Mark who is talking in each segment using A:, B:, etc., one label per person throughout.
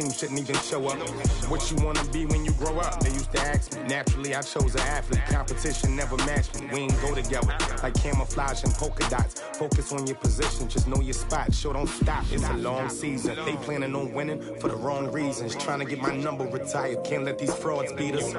A: team shouldn't even show up. What you wanna be when you grow up? They used to ask me. Naturally, I chose an athlete. Competition never matched me. We ain't go together like camouflage and polka dots. Focus on your position, just know your spot. Show don't stop, it's a long season. They planning on winning for the wrong reasons. Trying to get my number retired, can't let these frauds beat us.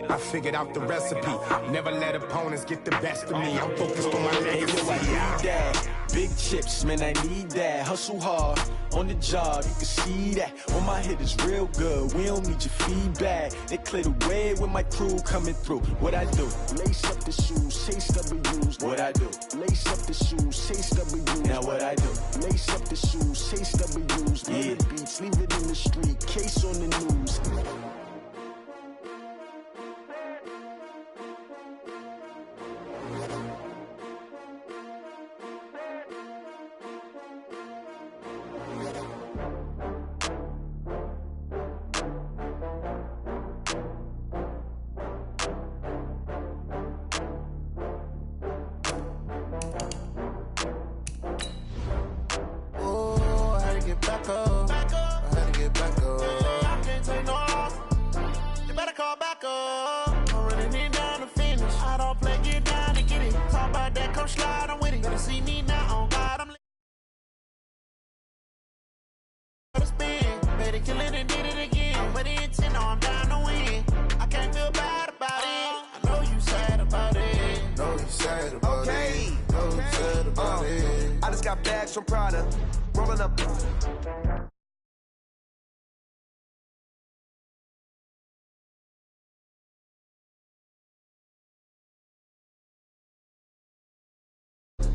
A: I figured out the recipe. Never let opponents get the best of me. I'm focused on my legacy.
B: I need that. Big chips, man, I need that. Hustle hard on the job, you can see that. When my hit is real good, we don't need your feedback. They clear the way with my crew coming through. What I do? Lace up the shoes, chase W's. What I do? Lace up the shoes, chase W's. Now what I do? Lace up the shoes, chase W's. Yeah. The beats, leave it in the street, case on the news.
C: From Prada, rolling up.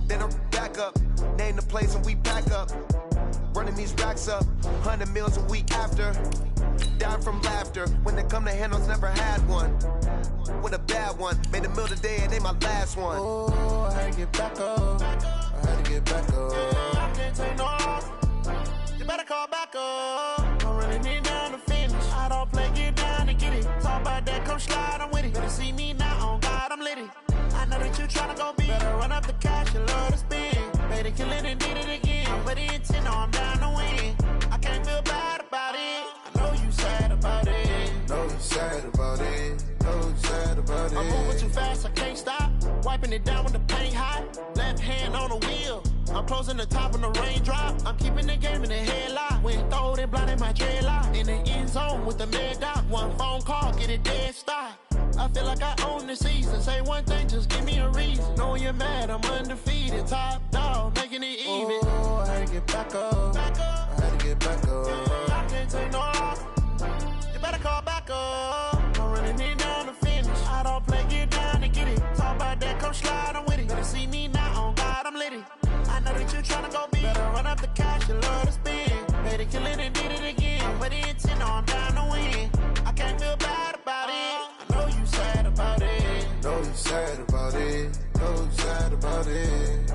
C: Then I'm back up, name the place and we pack up. Running these racks up, 100 meals a week after. Down from laughter, when they come to handles, never had one. With a bad one, made a meal today and ain't my last one. Oh, I had to get back up, I had to get back up. I can't take no loss, you better call back up. I'm running it down to finish, I don't play, get down and get it. Talk about that, come slide, I'm with it. Better see me now, on God, I'm litty. I know that you tryna go big, better run up the cash, you love to spend. Made it, kill it and did it again. But the intent, no, I'm down to win. I can't feel bad about it, I know you sad about it. Know you sad about it, know you sad about it. I'm moving too fast, I can't stop. Wiping it down with the paint hot. Left hand on the wheel, I'm closing the top when the raindrop. I'm keeping the game in the headlock. When throwed and blinded my dreadlock. In the end zone with the mad dot. One phone call, get it dead stop. I feel like I own the season. Say one thing, just give me a reason. Knowing you're mad, I'm undefeated. Top dog, making it even. Oh, I had to get back up. I had to get back up. I can't take no loss, you better call back up. I'm running it down to finish, I don't play, get down and get it. Talk about that, come slide, I'm with it. Better see me now, on God, I'm litty. I know that you tryna go big, better run up the cash, you love to spend. Made it, kill it and did it again. But the intent, no, I'm down to win. I can't feel bad about it, I know you sad about it. Know you sad about it, know you sad about it.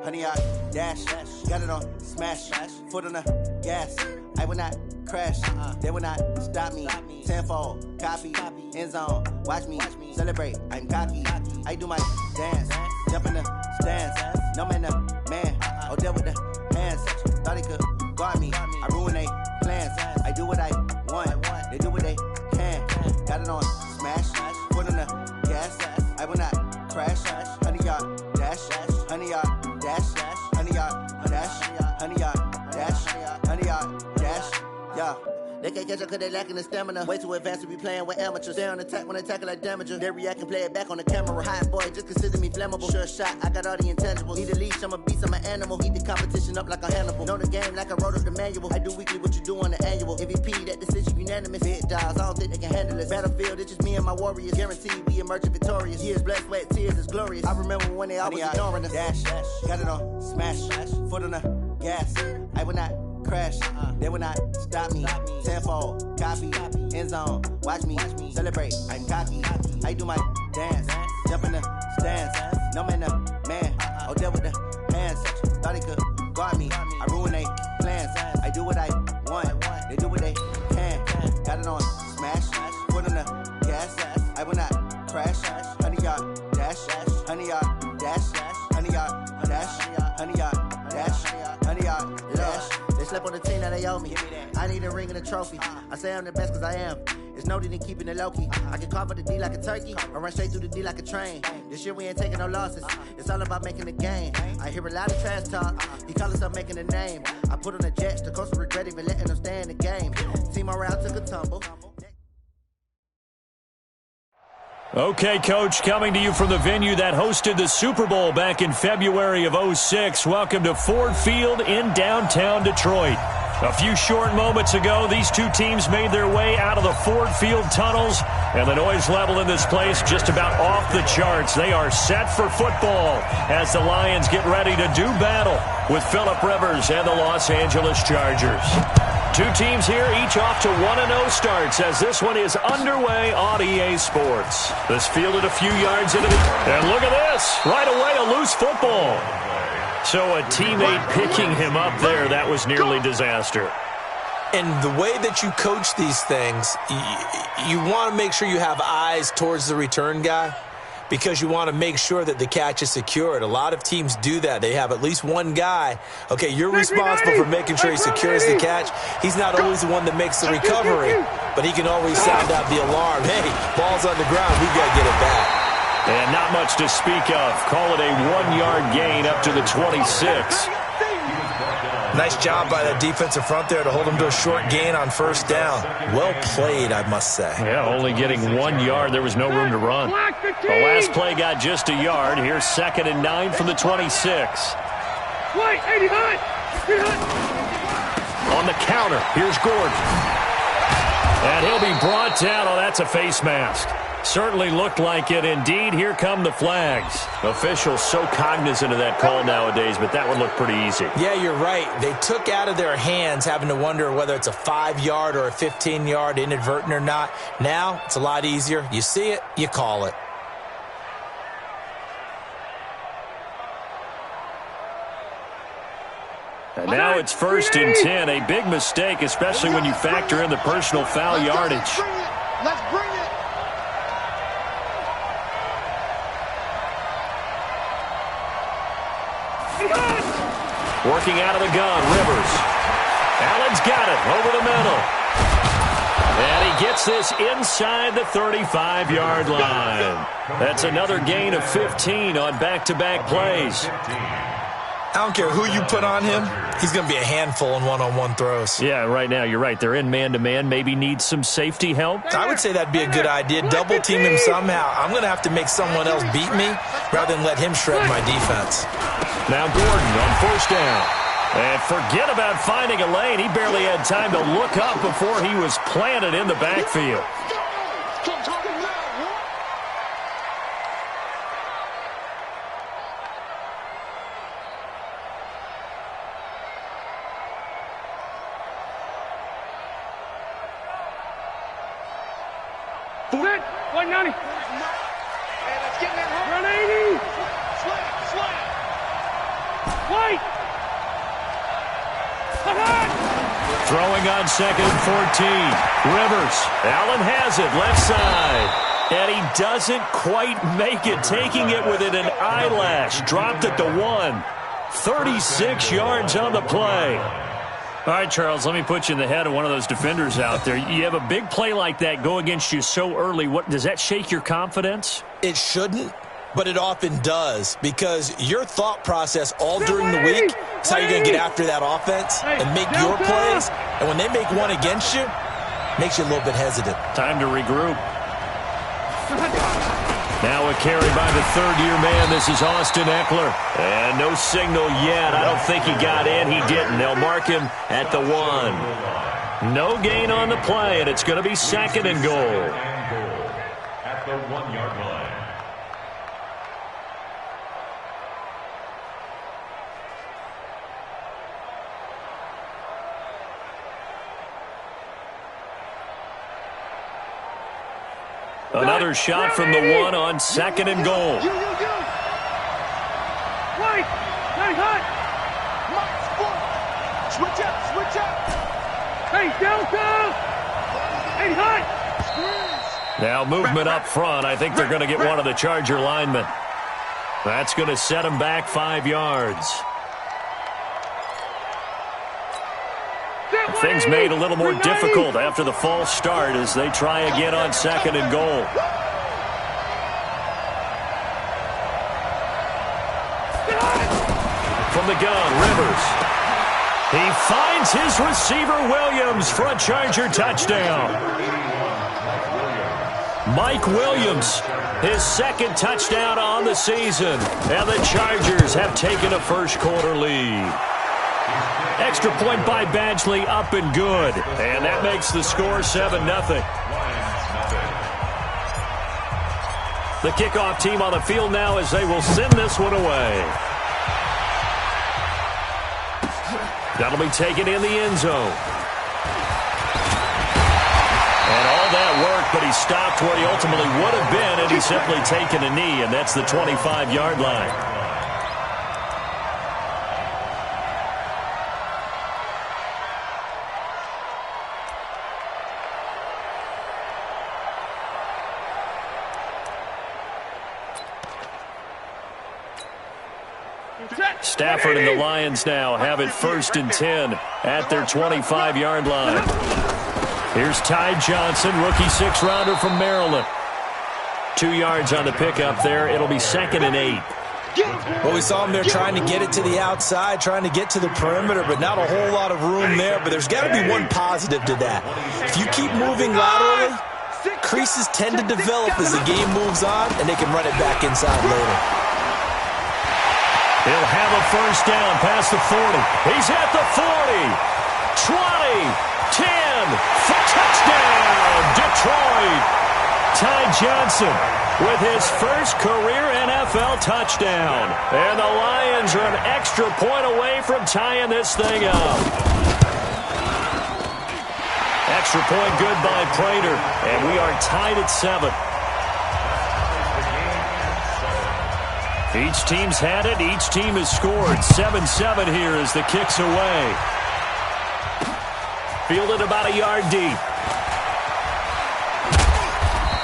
D: Honey, I dash, got it on smash, foot on the gas. I will not crash, they will not stop me. Tenfold, copy, end zone, watch me celebrate. I'm cocky, I do my dance, jump in the stands. No man, man, oh there with the hands. Thought he could guard me, I ruin they plans. I do what I want, they do what they can. Got it on smash, foot on the gas. I will not crash, honey, y'all dash, honey, y'all dash, honey, y'all dash, honey, y'all dash, honey, y'all dash, yeah. They can't catch up cause they lacking the stamina. Way too advanced to be playing with amateurs. Stay on attack when attack like damager. They react and play it back on the camera. Hot boy, just consider me flammable. Sure shot, I got all the intangibles. Need a leash, I'm a beast, I'm an animal. Heat the competition up like a Hannibal. Know the game like I wrote up the manual. I do weekly what you do on the annual. MVP, that decision unanimous. Big dials, I don't think they can handle this. Battlefield, it's just me and my warriors. Guaranteed we emerging victorious. Years, blood, sweat, tears, it's glorious. I remember when they always ignoring us. Dash, got it on smash, foot on the gas. I will not crash. They will not stop me. Tenfold, copy, end zone. Watch me celebrate. I'm cocky. I do my dance. Jump in the stands. No man, the man. Oh, deal with the hands. Thought he could guard me. I ruin they plans. I do what I want. They do what they can. Got it on smash. Put on the gas. I will not crash. 100-yard dash. 100-yard dash. 100-yard dash. 100-yard dash. 100-yard dash. They slept on the team that they owe me. I need a ring and a trophy. I say I'm the best cause I am. It's noted in keeping it low-key. I can carve up the D like a turkey or run straight through the D like a train. This year we ain't taking no losses. It's all about making a game. I hear a lot of trash talk. He call himself making a name. I put on the Jets. The coach will regret even letting them stay in the game. Team morale took a tumble.
E: Okay, Coach, coming to you from the venue that hosted the Super Bowl back in February of '06. Welcome to Ford Field in downtown Detroit. A few short moments ago, these two teams made their way out of the Ford Field tunnels, and the noise level in this place just about off the charts. They are set for football as the Lions get ready to do battle with Phillip Rivers and the Los Angeles Chargers. Two teams here, each off to 1-0 starts as this one is underway on EA Sports. This fielded a few yards into the... And look at this! Right away, a loose football. So a teammate picking him up there, that was nearly disaster.
F: And the way that you coach these things, you want to make sure you have eyes towards the return guy because you want to make sure that the catch is secured. A lot of teams do that. They have at least one guy. Okay, you're responsible for making sure he secures the catch. He's not always the one that makes the recovery, but he can always sound out the alarm. Hey, ball's on the ground. We got to get it back.
E: And not much to speak of. Call it a 1-yard gain up to the 26.
F: Nice job by the defensive front there to hold him to a short gain on first down. Well played, I must say.
E: Yeah, only getting 1 yard. There was no room to run. The last play got just a yard. Here's 2nd and 9 from the 26.
G: White, 89.
E: On the counter, here's Gordon. And he'll be brought down. Oh, that's a face mask. Certainly looked like it. Indeed, here come the flags. Officials so cognizant of that call nowadays, but that one looked pretty easy.
F: Yeah, you're right. They took out of their hands having to wonder whether it's a 5-yard or a 15-yard inadvertent or not. Now, it's a lot easier. You see it, you call it.
E: And now it's 1st and 10. A big mistake, especially when you factor in the personal foul yardage.
G: Let's bring it.
E: Working out of the gun, Rivers. Allen's got it over the middle. And he gets this inside the 35-yard line. That's another gain of 15 on back-to-back plays.
F: I don't care who you put on him. He's going to be a handful in one-on-one throws.
E: Yeah, right now, you're right. They're in man-to-man. Maybe need some safety help.
F: I would say that'd be a good idea. Double-team him somehow. I'm going to have to make someone else beat me rather than let him shred my defense.
E: Now Gordon on 1st down. And forget about finding a lane. He barely had time to look up before he was planted in the backfield.
G: Set, 190. Hey, let's get that 180. Slant. White.
E: Throwing on 2nd and 14. Rivers. Allen has it left side. And he doesn't quite make it. Taking it within an eyelash. Dropped at the 1. 36 yards on the play. All right, Charles, let me put you in the head of one of those defenders out there. You have a big play like that go against you so early. What does that shake your confidence?
F: It shouldn't, but it often does because your thought process all during the week is how you're going to get after that offense and make your plays. And when they make one against you, it makes you a little bit hesitant.
E: Time to regroup. Now a carry by the 3rd-year man. This is Austin Eckler. And no signal yet. I don't think he got in. He didn't. They'll mark him at the 1. No gain on the play, and it's going to be 2nd and goal.
H: At the 1-yard line.
E: Another shot from the one on 2nd and goal.
G: Right, nice hot. Switch up. Hey, Delta. Hey, hot.
E: Now movement up front. I think they're going to get one of the Charger linemen. That's going to set them back 5 yards. Things made a little more difficult after the false start as they try again on 2nd and goal. From the gun, Rivers. He finds his receiver, Williams, for a Charger touchdown. Mike Williams, his 2nd touchdown on the season. And the Chargers have taken a first-quarter lead. Extra point by Badgley, up and good. And that makes the score 7-0. The kickoff team on the field now as they will send this one away. That'll be taken in the end zone. And all that work, but he stopped where he ultimately would have been, and he's simply taken a knee, and that's the 25-yard line. Stafford and the Lions now have it 1st and 10 at their 25-yard line. Here's Ty Johnson, rookie 6th-rounder from Maryland. 2 yards on the pickup there. It'll be 2nd and 8.
F: Well, we saw him there trying to get it to the outside, trying to get to the perimeter, but not a whole lot of room there. But there's got to be one positive to that. If you keep moving laterally, creases tend to develop as the game moves on, and they can run it back inside later.
E: He'll have a first down past the 40. He's at the 40, 20, 10, for touchdown, Detroit. Ty Johnson with his first career NFL touchdown. And the Lions are an extra point away from tying this thing up. Extra point good by Prater, and we are tied at 7. Each team's had it. Each team has scored. 7-7 here as the kick's away. Fielded about a yard deep.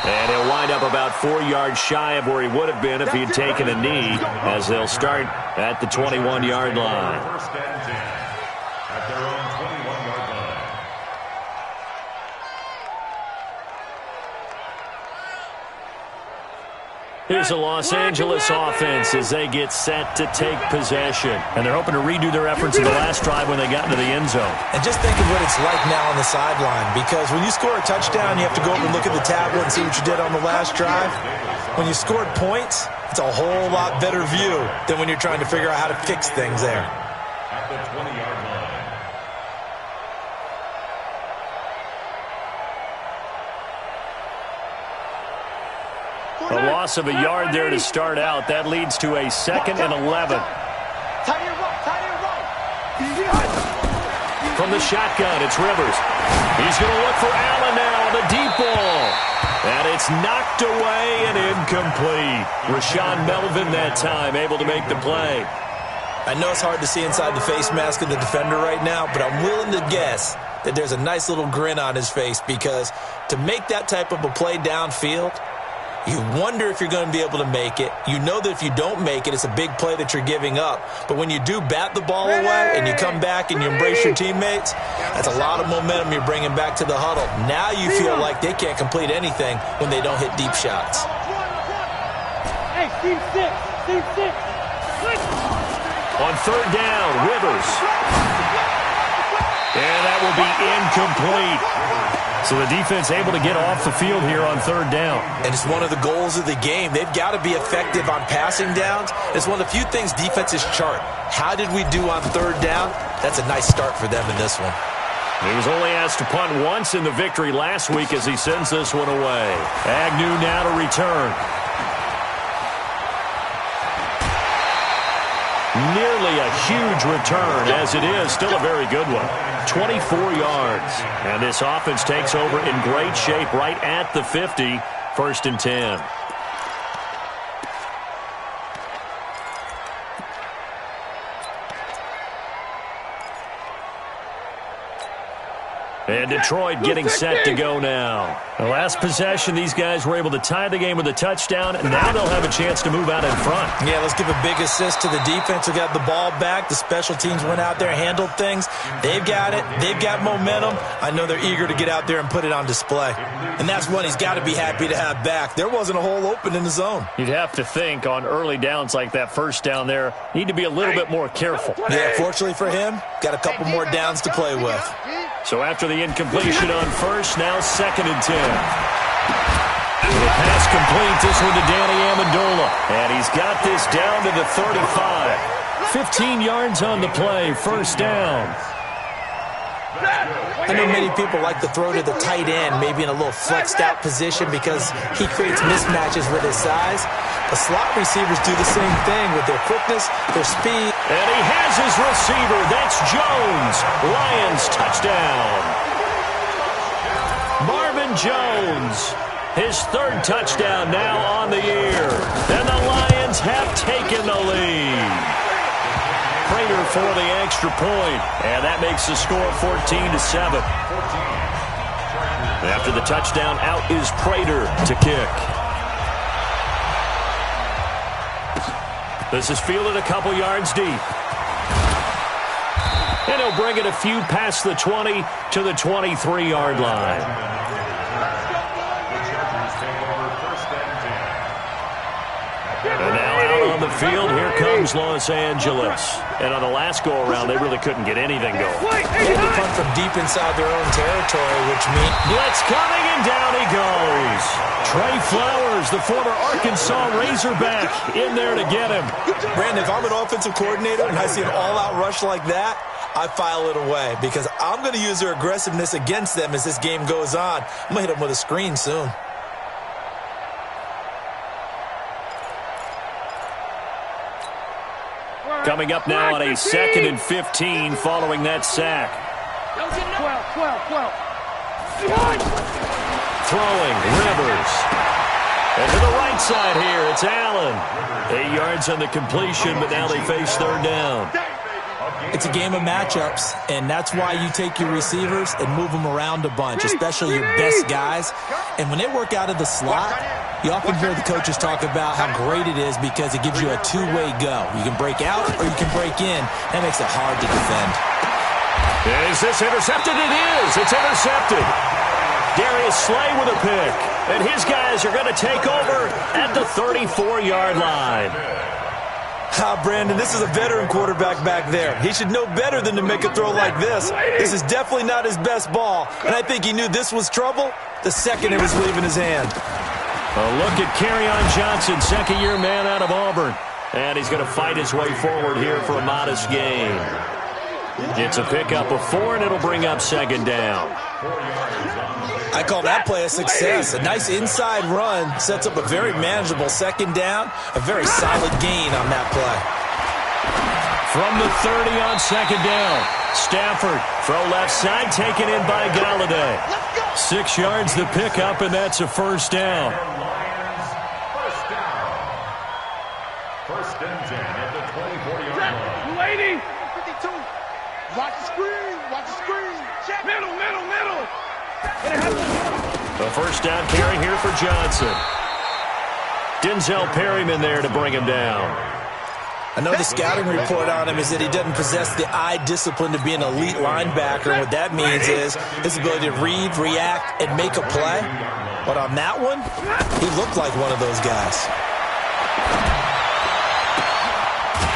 E: And he'll wind up about 4 yards shy of where he would have been if he had taken a knee, as they'll start at the 21-yard line.
H: First and 10 at their own 21-yard line.
E: Here's the Los Angeles offense as they get set to take possession. And they're hoping to redo their efforts in the last drive when they got into the end zone.
F: And just think of what it's like now on the sideline, because when you score a touchdown, you have to go up and look at the tablet and see what you did on the last drive. When you scored points, it's a whole lot better view than when you're trying to figure out how to fix things there.
H: At the 20-yard line.
E: A loss of a yard there to start out. That leads to a 2nd and 11. From the shotgun, it's Rivers. He's going to look for Allen now, the deep ball. And it's knocked away and incomplete. Rashawn Melvin that time able to make the play.
F: I know it's hard to see inside the face mask of the defender right now, but I'm willing to guess that there's a nice little grin on his face, because to make that type of a play downfield, you wonder if you're going to be able to make it. You know that if you don't make it, it's a big play that you're giving up. But when you do bat the ball away and you come back and you embrace your teammates, that's a lot of momentum you're bringing back to the huddle. Now you feel like they can't complete anything when they don't hit deep shots.
G: Hey, team 6.
E: On 3rd down, Rivers. And that will be incomplete. So the defense able to get off the field here on 3rd down.
F: And it's one of the goals of the game. They've got to be effective on passing downs. It's one of the few things defenses chart. How did we do on 3rd down? That's a nice start for them in this one.
E: He was only asked to punt once in the victory last week as he sends this one away. Agnew now to return. Nearly a huge return, as it is still a very good one. 24 yards. And this offense takes over in great shape right at the 50 1st and 10. And Detroit getting set to go now. The last possession, these guys were able to tie the game with a touchdown, and now they'll have a chance to move out in front.
F: Yeah, let's give a big assist to the defense who got the ball back. The special teams went out there, handled things. They've got it. They've got momentum. I know they're eager to get out there and put it on display. And that's what he's got to be happy to have back. There wasn't a hole open in the zone.
E: You'd have to think on early downs like that first down there, need to be a little bit more careful.
F: Yeah, fortunately for him, got a couple more downs to play with.
E: So after the incompletion on first, now 2nd and 10. The pass complete, this one to Danny Amendola. And he's got this down to the 35. 15 yards on the play, 1st down.
F: I know many people like to throw to the tight end, maybe in a little flexed out position because he creates mismatches with his size. The slot receivers do the same thing with their quickness, their speed.
E: And he has his receiver. That's Jones. Lions touchdown. Marvin Jones, his 3rd touchdown now on the year. And the Lions have taken the lead. Prater for the extra point, and that makes the score 14-7. After the touchdown, out is Prater to kick. This is fielded a couple yards deep. And he'll bring it a few past the 20 to the 23-yard line. And now out on the field, here comes Los Angeles. And on the last go-around, they really couldn't get anything going.
F: They had to punt from deep inside their own territory, which means
E: blitz coming, and down he goes. Trey Flowers, the former Arkansas Razorback, in there to get him.
F: Brandon, if I'm an offensive coordinator and I see an all-out rush like that, I file it away because I'm going to use their aggressiveness against them as this game goes on. I'm going to hit them with a screen soon.
E: Coming up now on a 2nd and 15 following that sack.
G: 12.
E: Throwing, Rivers. And to the right side here, it's Allen. 8 yards on the completion, but now they face 3rd down.
F: It's a game of matchups, and that's why you take your receivers and move them around a bunch, especially your best guys. And when they work out of the slot, you often hear the coaches talk about how great it is because it gives you a two-way go. You can break out or you can break in. That makes it hard to defend.
E: Is this intercepted? It is. It's intercepted. Darius Slay with a pick. And his guys are going to take over at the 34-yard line.
F: Brandon, this is a veteran quarterback back there. He should know better than to make a throw like this. This is definitely not his best ball, and I think he knew this was trouble the second it was leaving his hand.
E: A look at Kerryon Johnson, 2nd-year man out of Auburn. And he's going to fight his way forward here for a modest gain. It's a pickup of 4, and it'll bring up 2nd down.
F: I call that play a success. A nice inside run sets up a very manageable 2nd down. A very solid gain on that play.
E: From the 30 on 2nd down. Stafford, throw left side, taken in by Galladay. 6 yards the pickup, and that's a 1st down.
H: First and 10 at the 24-yard line.
G: Waiting. 52. Watch the screen. Watch the screen. Middle.
E: A 1st down carry here for Johnson. Denzel Perryman there to bring him down.
F: I know the scouting report on him is that he doesn't possess the eye discipline to be an elite linebacker. And what that means is his ability to read, react, and make a play. But on that one, he looked like one of those guys.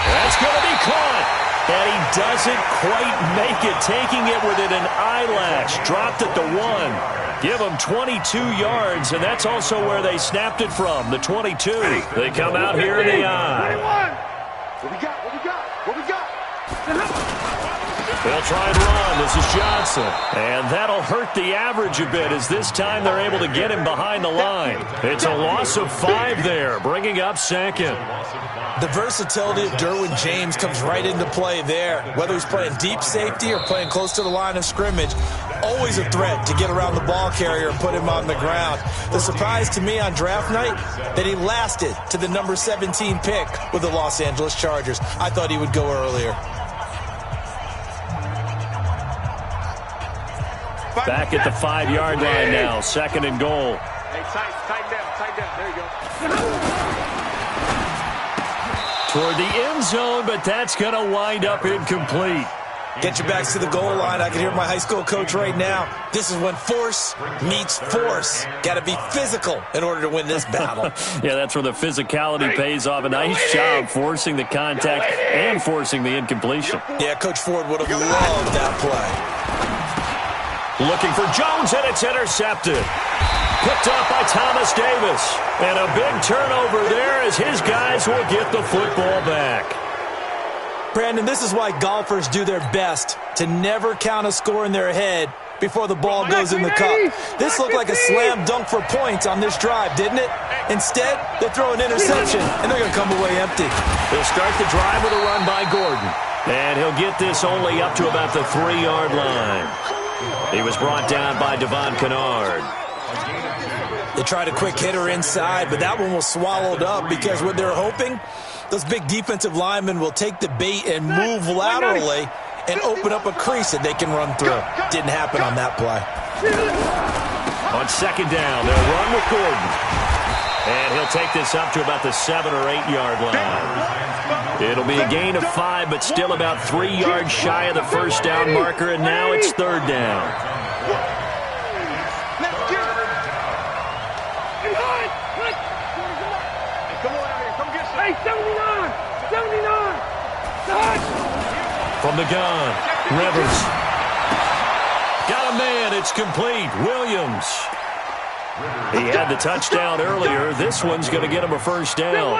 E: That's going to be caught. And he doesn't quite make it, taking it within an eyelash. Dropped at the 1. Give him 22 yards, and that's also where they snapped it from, the 22. They come out here in the eye.
G: What we got?
E: They'll try and run. This is Johnson. And that'll hurt the average a bit as this time they're able to get him behind the line. It's a loss of 5 there, bringing up 2nd.
F: The versatility of Derwin James comes right into play there. Whether he's playing deep safety or playing close to the line of scrimmage, always a threat to get around the ball carrier and put him on the ground. The surprise to me on draft night, that he lasted to the number 17 pick with the Los Angeles Chargers. I thought he would go earlier.
E: Back at the 5-yard line now, 2nd and goal.
G: Hey, tighten down. There you go.
E: Toward the end zone, but that's going to wind up incomplete.
F: Get your backs to the goal line. I can hear my high school coach right now. This is when force meets force. Got to be physical in order to win this battle.
E: Yeah, that's where the physicality pays off. A nice job forcing the contact and forcing the incompletion.
F: Yeah, Coach Ford would have loved that play.
E: Looking for Jones, and it's intercepted. Picked up by Thomas Davis. And a big turnover there as his guys will get the football back.
F: Brandon, this is why golfers do their best to never count a score in their head before the ball goes in the cup. This looked like a slam dunk for points on this drive, didn't it? Instead, they throw an interception, and they're going to come away empty.
E: They'll start the drive with a run by Gordon. And he'll get this only up to about the 3-yard line. He was brought down by Devon Kennard.
F: They tried a quick hitter inside, but that one was swallowed up because what they're hoping, those big defensive linemen will take the bait and move laterally and open up a crease that they can run through. Didn't happen on that play.
E: On 2nd down, they'll run with Gordon. And he'll take this up to about the 7 or 8-yard line. It'll be a gain of 5, but still about 3 yards shy of the first down marker, and now it's 3rd down.
G: Hey, 79!
E: From the gun, Rivers. Got a man, it's complete. Williams. He had the touchdown earlier. This one's going to get him a first down.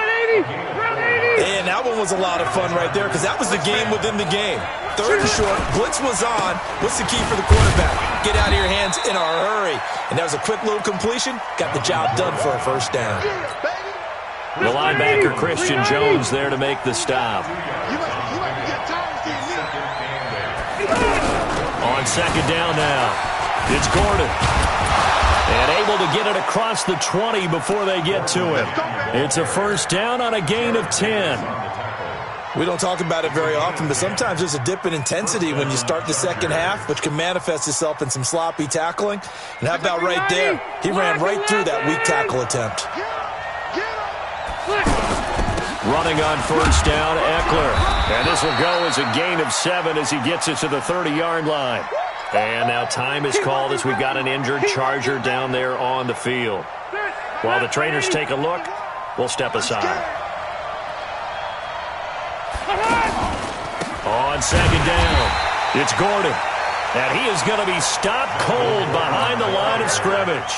F: And that one was a lot of fun right there because that was the game within the game. 3rd and short, blitz was on. What's the key for the quarterback? Get out of your hands in a hurry. And that was a quick little completion. Got the job done for a first down.
E: The linebacker, Christian Jones, there to make the stop. On 2nd down now, it's Gordon. And able to get it across the 20 before they get to him. It's a first down on a gain of 10.
F: We don't talk about it very often, but sometimes there's a dip in intensity when you start the second half, which can manifest itself in some sloppy tackling. And how about right there? He ran right through that weak tackle attempt.
E: Running on first down, Eckler. And this will go as a gain of 7 as he gets it to the 30-yard line. And now time is called as we've got an injured Charger down there on the field. While the trainers take a look, we'll step aside. On 2nd down, it's Gordon. And he is going to be stopped cold behind the line of scrimmage.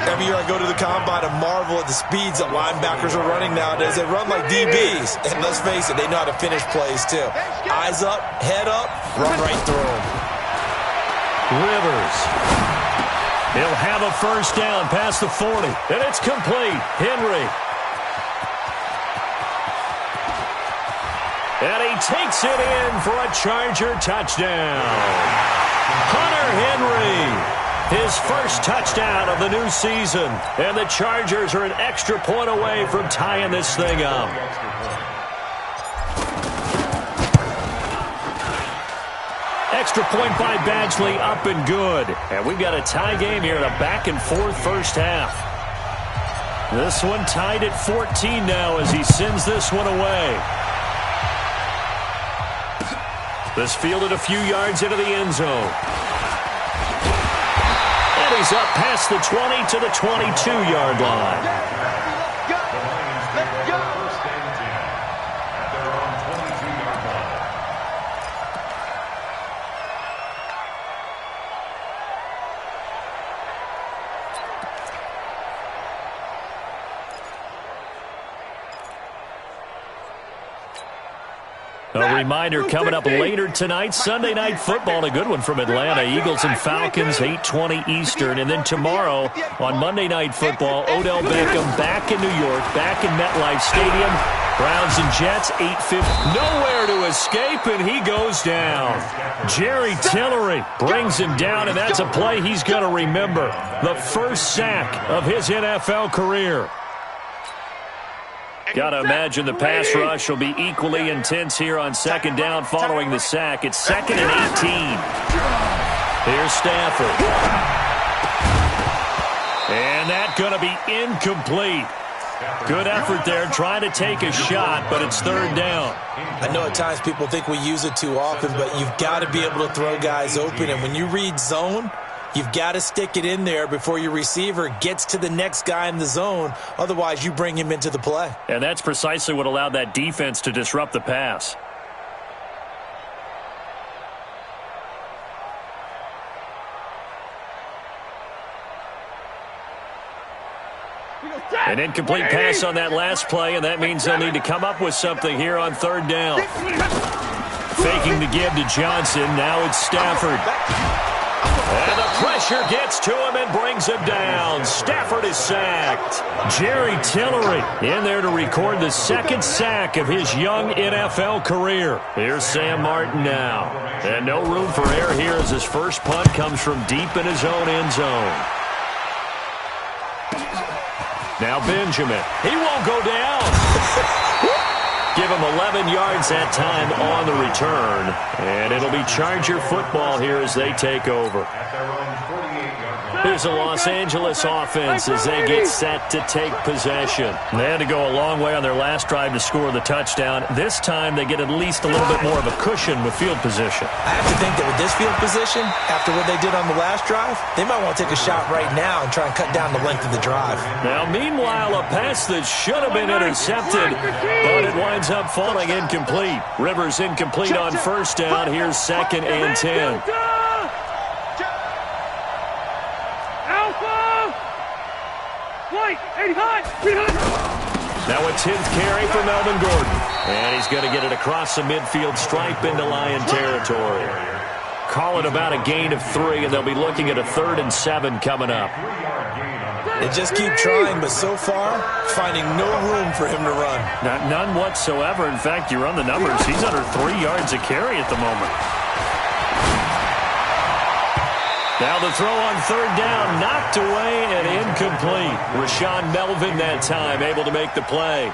F: Every year I go to the combine and marvel at the speeds that linebackers are running nowadays. They run like DBs. And let's face it, they know how to finish plays too. Eyes up, head up, run right through them.
E: Rivers. He'll have a first down past the 40. And it's complete. Henry. And he takes it in for a Charger touchdown. Hunter Henry. His first touchdown of the new season. And the Chargers are an extra point away from tying this thing up. Extra point by Badgley, up and good. And we've got a tie game here in a back-and-forth first half. This one tied at 14 now as he sends this one away. This fielded a few yards into the end zone. And he's up past the 20 to the 22-yard line. A reminder coming up later tonight, Sunday Night Football, a good one from Atlanta. Eagles and Falcons, 8:20 Eastern. And then tomorrow on Monday Night Football, Odell Beckham back in New York, back in MetLife Stadium Browns and Jets, 8:50. Nowhere to escape, and he goes down. Jerry Tillery brings him down, and that's a play he's going to remember. The first sack of his NFL career. Got to imagine the pass rush will be equally intense here on second down following the sack. It's 2nd and 18. Here's Stafford. And that's going to be incomplete. Good effort there, trying to take a shot, but it's 3rd down.
F: I know at times people think we use it too often, but you've got to be able to throw guys open. And when you read zone, you've got to stick it in there before your receiver gets to the next guy in the zone. Otherwise, you bring him into the play.
E: And that's precisely what allowed that defense to disrupt the pass. An incomplete pass on that last play, and that means they'll need to come up with something here on 3rd down. Faking the give to Johnson. Now it's Stafford. And the pressure gets to him and brings him down. Stafford is sacked. Jerry Tillery in there to record the 2nd sack of his young NFL career. Here's Sam Martin now. And no room for error here as his first punt comes from deep in his own end zone. Now Benjamin. He won't go down. Give him 11 yards that time on the return. And it'll be Charger football here as they take over. Here's a Los Angeles offense as they get set to take possession. They had to go a long way on their last drive to score the touchdown. This time they get at least a little bit more of a cushion with field position.
F: I have to think that with this field position, after what they did on the last drive, they might want to take a shot right now and try and cut down the length of the drive.
E: Now, meanwhile, a pass that should have been intercepted, but it winds up falling incomplete. Rivers incomplete on 1st down. Here's 2nd and 10. Now a 10th carry for Melvin Gordon. And he's going to get it across the midfield stripe into Lion territory. Call it about a gain of 3, and they'll be looking at a 3rd and 7 coming up.
F: They just keep trying, but so far, finding no room for him to run.
E: None whatsoever. In fact, you run the numbers. He's under 3 yards a carry at the moment. Now the throw on 3rd down, knocked away and incomplete. Rashawn Melvin that time able to make the play.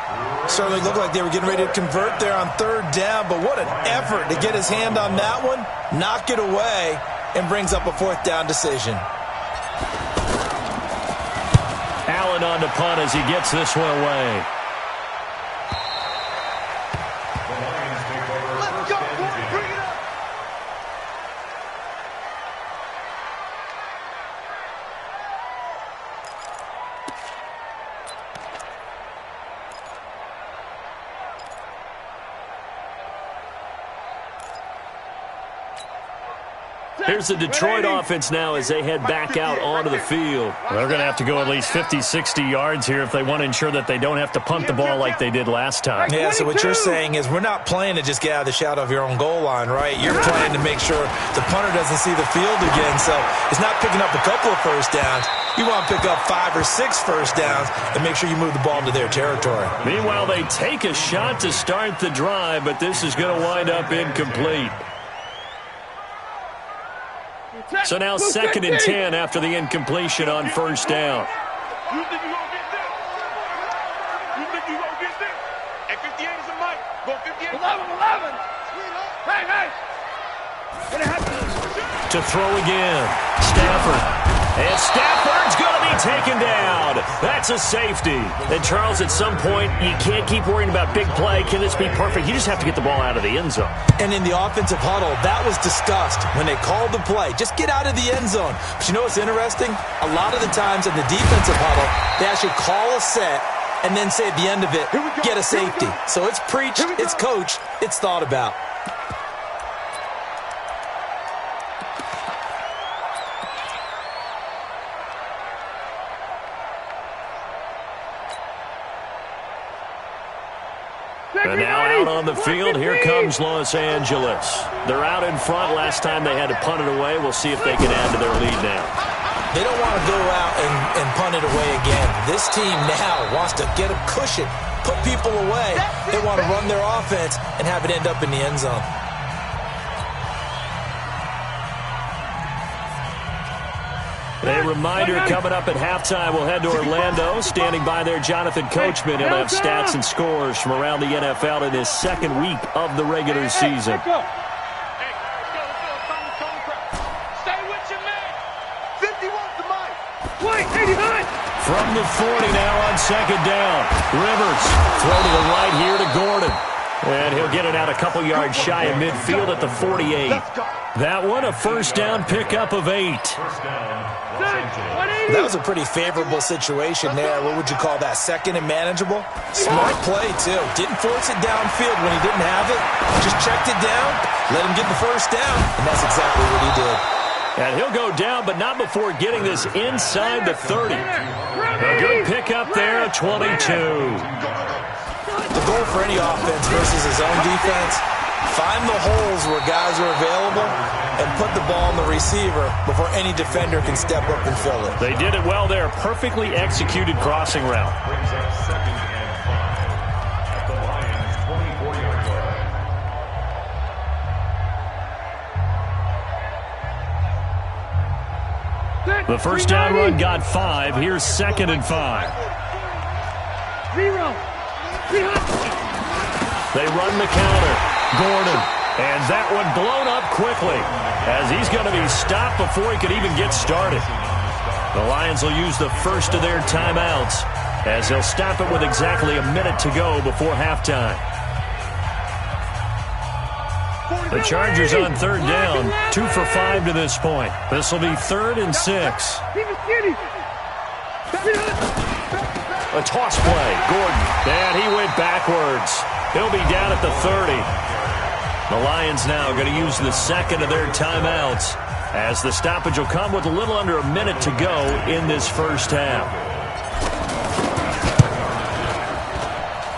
F: Certainly looked like they were getting ready to convert there on 3rd down, but what an effort to get his hand on that one, knock it away, and brings up a 4th down decision.
E: Allen on the punt as he gets this one away. Here's the Detroit offense now as they head back out onto the field. They're going to have to go at least 50, 60 yards here if they want to ensure that they don't have to punt the ball like they did last time.
F: Yeah, so what you're saying is we're not playing to just get out of the shadow of your own goal line, right? You're playing to make sure the punter doesn't see the field again. So it's not picking up a couple of 1st downs. You want to pick up 5 or 6 1st downs and make sure you move the ball into their territory.
E: Meanwhile, they take a shot to start the drive, but this is going to wind up incomplete. So now 2nd and 10 after the incompletion on 1st down.
G: You think you're going to get this? You think you're going to get this? At 58 is a mic. Go 58. 11. Hey.
E: To throw again. Stafford. And Stafford's going to be taken down. That's a safety. And, Charles, at some point, you can't keep worrying about big play. Can this be perfect? You just have to get the ball out of the end zone.
F: And in the offensive huddle, that was discussed when they called the play. Just get out of the end zone. But you know what's interesting? A lot of the times in the defensive huddle, they actually call a set and then say at the end of it, get a safety. So it's preached, it's coached, it's thought about.
E: And now out on the field, here comes Los Angeles. They're out in front. Last time they had to punt it away. We'll see if they can add to their lead now.
F: They don't want to go out and punt it away again. This team now wants to get a cushion, put people away. They want to run their offense and have it end up in the end zone.
E: A reminder coming up at halftime. We'll head to Orlando. Standing by there, Jonathan Coachman. He'll have stats and scores from around the NFL in his second week of the regular season.
G: Stay with your man. 51's the mic. Wait, 89.
E: From the 40 now on second down. Rivers throw to the right here to Gordon. And he'll get it out a couple yards shy of midfield at the 48. That one, a first down pickup of 8.
F: That was a pretty favorable situation there. What would you call that? Second and manageable? Smart play, too. Didn't force it downfield when he didn't have it. Just checked it down, let him get the first down, and that's exactly what he did.
E: And he'll go down, but not before getting this inside the 30. A good pickup there, 22.
F: The goal for any offense versus his own defense, find the holes where guys are available and put the ball on the receiver before any defender can step up and fill it.
E: They did it well there. Perfectly executed crossing route.
H: Brings up 2nd and 5 at the Lions' 24-yard line.
E: The first down run got 5. Here's 2nd and 5. They run the counter. Gordon. And that one blown up quickly as he's going to be stopped before he could even get started. The Lions will use the first of their timeouts as they'll stop it with exactly a minute to go before halftime. The Chargers on third down, 2 for 5 to this point. This will be 3rd and 6. A toss play, Gordon, and he went backwards. He'll be down at the 30. The Lions now going to use the second of their timeouts as the stoppage will come with a little under a minute to go in this first half.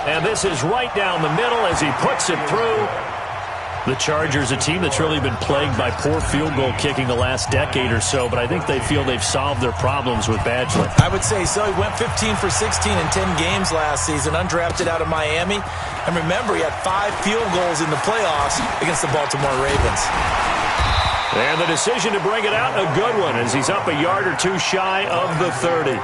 E: And this is right down the middle as he puts it through. The Chargers, a team that's really been plagued by poor field goal kicking the last decade or so, but I think they feel they've solved their problems with Badgley.
F: I would say so. He went 15 for 16 in 10 games last season, undrafted out of Miami. And remember, he had 5 field goals in the playoffs against the Baltimore Ravens.
E: And the decision to bring it out, a good one, as he's up a yard or two shy of the 30.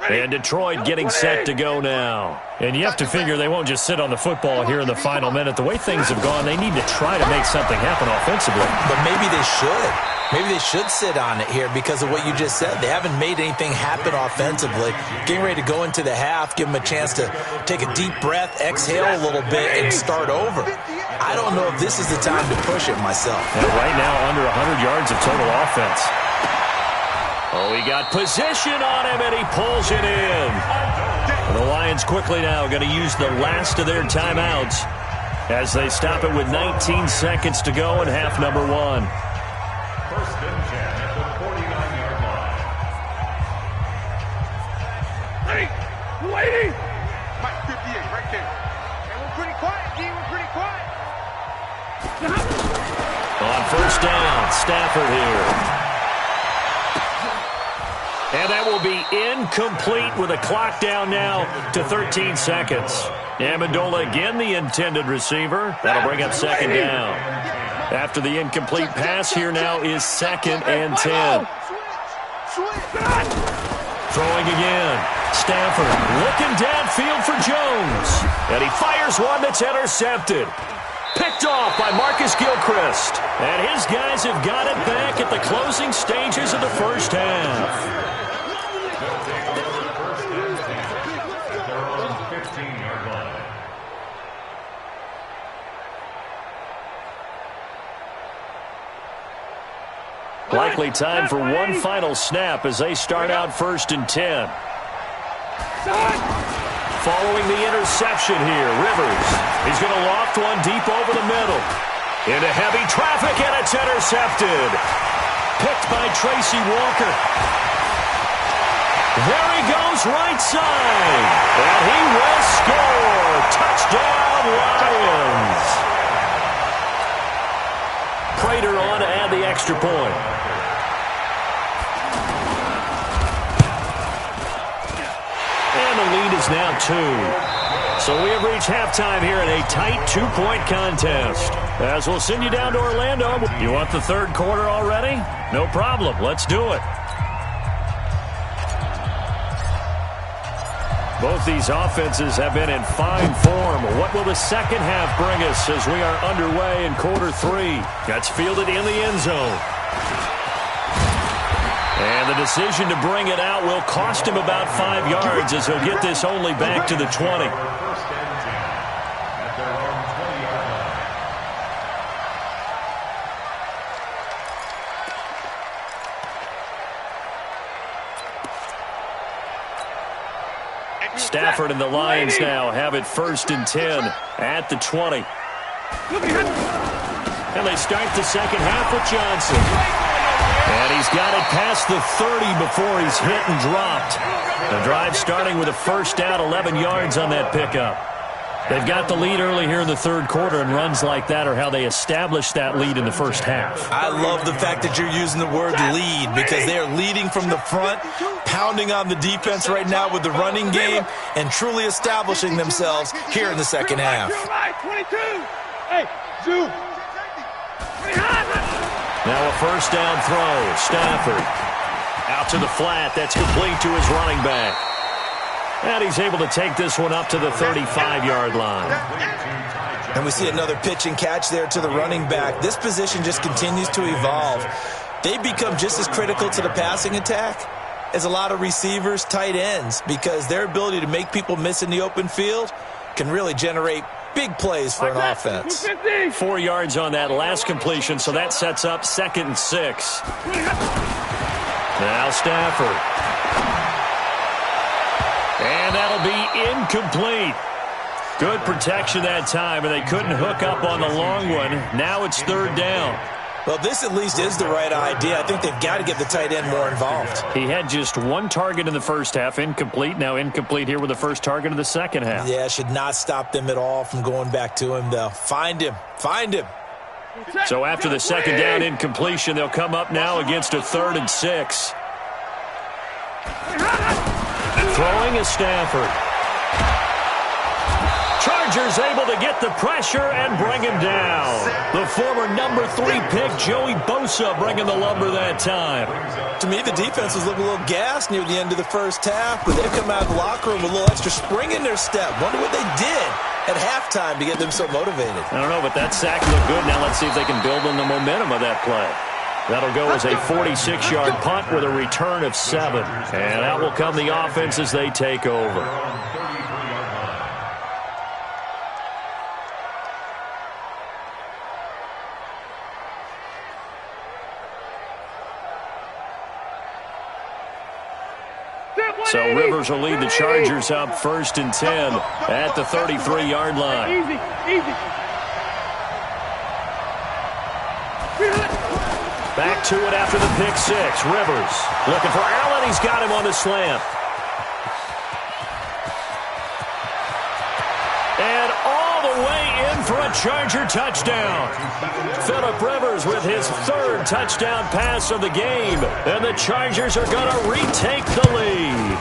E: And Detroit getting set to go now. And you have to figure they won't just sit on the football here in the final minute. The way things have gone, they need to try to make something happen offensively.
F: But maybe they should. Maybe they should sit on it here because of what you just said. They haven't made anything happen offensively. Getting ready to go into the half, give them a chance to take a deep breath, exhale a little bit, and start over. I don't know if this is the time to push it myself.
E: And right now, under 100 yards of total offense. Oh, he got position on him, and he pulls it in. The Lions quickly now going to use the last of their timeouts as they stop it with 19 seconds to go in half number 1.
H: First and 10 at the 49-yard line.
G: Hey, waiting. Mike 58 right there. And we're pretty quiet, D. We're pretty quiet.
E: On first down, Stafford here. And that will be incomplete with a clock down now to 13 seconds. Amendola again the intended receiver. That'll bring up second down. After the incomplete pass, here now is 2nd and 10. Throwing again. Stafford looking downfield for Jones. And he fires one that's intercepted. Picked off by Marcus Gilchrist. And his guys have got it back at the closing stages of the first half. Likely time for one final snap as they start out 1st and 10. Following the interception here, Rivers. He's going to loft one deep over the middle. Into heavy traffic, and it's intercepted. Picked by Tracy Walker. There he goes goes right side. And he will score. Touchdown, Lions. Prater on to add the extra point. And the lead is now 2. So we have reached halftime here in a tight 2-point contest. As we'll send you down to Orlando. You want the third quarter already? No problem. Let's do it. Both these offenses have been in fine form. What will the second half bring us as we are underway in quarter 3? That's fielded in the end zone. And the decision to bring it out will cost him about 5 yards as he'll get this only back to the 20. Stafford and the Lions now have it 1st and 10 at the 20. And they start the second half with Johnson. And he's got it past the 30 before he's hit and dropped. The drive starting with a first down, 11 yards on that pickup. They've got the lead early here in the third quarter, and runs like that are how they establish that lead in the first half.
F: I love the fact that you're using the word lead because they are leading from the front, pounding on the defense right now with the running game, and truly establishing themselves here in the second half.
G: 22. Hey, Zoo.
E: Now a first down throw. Stafford out to the flat. That's complete to his running back. And he's able to take this one up to the 35-yard line.
F: And we see another pitch and catch there to the running back. This position just continues to evolve. They become just as critical to the passing attack as a lot of receivers, tight ends, because their ability to make people miss in the open field can really generate big plays for an offense.
E: 4 yards on that last completion, so that sets up 2nd and 6. Now Stafford. And that'll be incomplete. Good protection that time, and they couldn't hook up on the long one. Now it's 3rd down.
F: Well, this at least is the right idea. I think they've got to get the tight end more involved.
E: He had just 1 target in the first half, incomplete. Now incomplete here with the first target of the second half.
F: Yeah, should not stop them at all from going back to him, though. Find him. Find him.
E: So after the second down incompletion, they'll come up now against a 3rd and 6. Throwing is Stafford. Chargers able to get the pressure and bring him down. The former number 3 pick, Joey Bosa, bringing the lumber that time.
F: To me, the defense was looking a little gassed near the end of the first half, but they've come out of the locker room with a little extra spring in their step. Wonder what they did at halftime to get them so motivated.
E: I don't know, but that sack looked good. Now let's see if they can build on the momentum of that play. That'll go as a 46-yard punt with a return of 7. And out will come the offense as they take over. So Rivers will lead the Chargers up 1st and 10 at the 33-yard line.
G: Easy.
E: Back to it after the pick 6. Rivers looking for Allen. He's got him on the slant. And all the way in for a Charger touchdown. Phillip Rivers with his 3rd touchdown pass of the game. And the Chargers are going to retake the lead.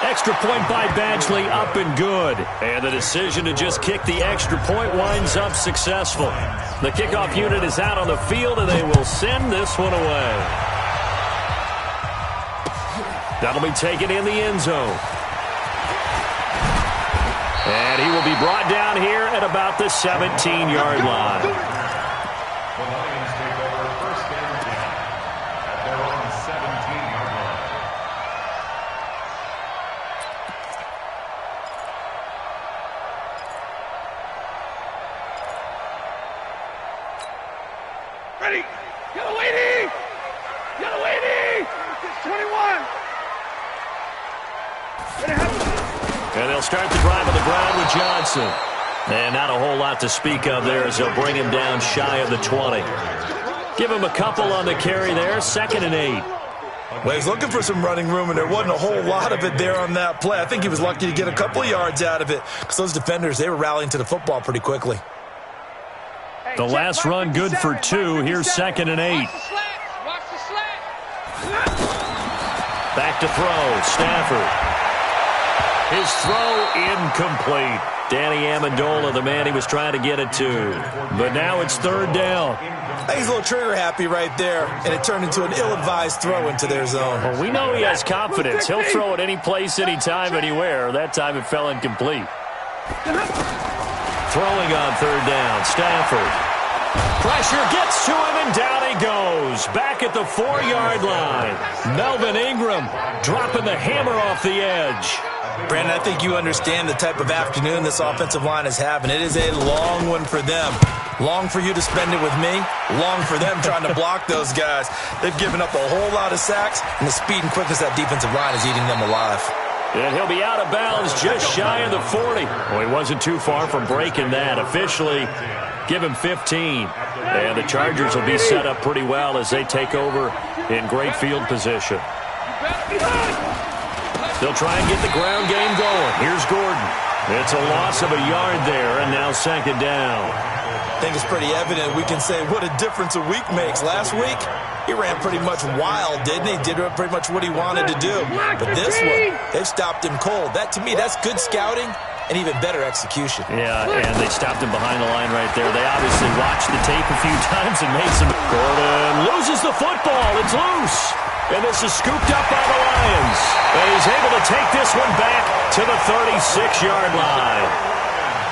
E: Extra point by Badgley, up and good. And the decision to just kick the extra point winds up successful. The kickoff unit is out on the field, and they will send this one away. That'll be taken in the end zone. And he will be brought down here at about the 17-yard line.
H: The Lions take over 1st and 10 at their own 17-yard line.
G: Ready. Yellow 80. Yellow 80. It's 21.
E: And they'll start the drive on the ground with Johnson. And not a whole lot to speak of there as they'll bring him down shy of the 20. Give him a couple on the carry there. 2nd and 8.
F: Well, he was looking for some running room, and there wasn't a whole lot of it there on that play. I think he was lucky to get a couple of yards out of it because those defenders, they were rallying to the football pretty quickly.
E: The last run good for 2. Here's 2nd and 8. Back to throw. Stafford. His throw incomplete. Danny Amendola, the man he was trying to get it to. But now it's 3rd down.
F: I think he's a little trigger happy right there, and it turned into an ill-advised throw into their zone.
E: Well, we know he has confidence. He'll throw it any place, anytime, anywhere. That time it fell incomplete. Throwing on 3rd down. Stafford. Pressure gets to him, and down he goes. Back at the 4-yard line. Melvin Ingram dropping the hammer off the edge.
F: Brandon, I think you understand the type of afternoon this offensive line is having. It is a long one for them. Long for you to spend it with me. Long for them trying to block those guys. They've given up a whole lot of sacks, and the speed and quickness of that defensive line is eating them alive.
E: And he'll be out of bounds just shy of the 40. Well, he wasn't too far from breaking that. Officially, give him 15. And the Chargers will be set up pretty well as they take over in great field position. They'll try and get the ground game going. Here's Gordon. It's a loss of a yard there, and now 2nd down.
F: I think it's pretty evident. We can say what a difference a week makes. Last week, he ran pretty much wild, didn't he? Did pretty much what he wanted to do. But this one, they've stopped him cold. That, to me, that's good scouting and even better execution.
E: Yeah, and they stopped him behind the line right there. They obviously watched the tape a few times and made some. Gordon loses the football. It's loose. And this is scooped up by the Lions. And he's able to take this one back to the 36-yard line.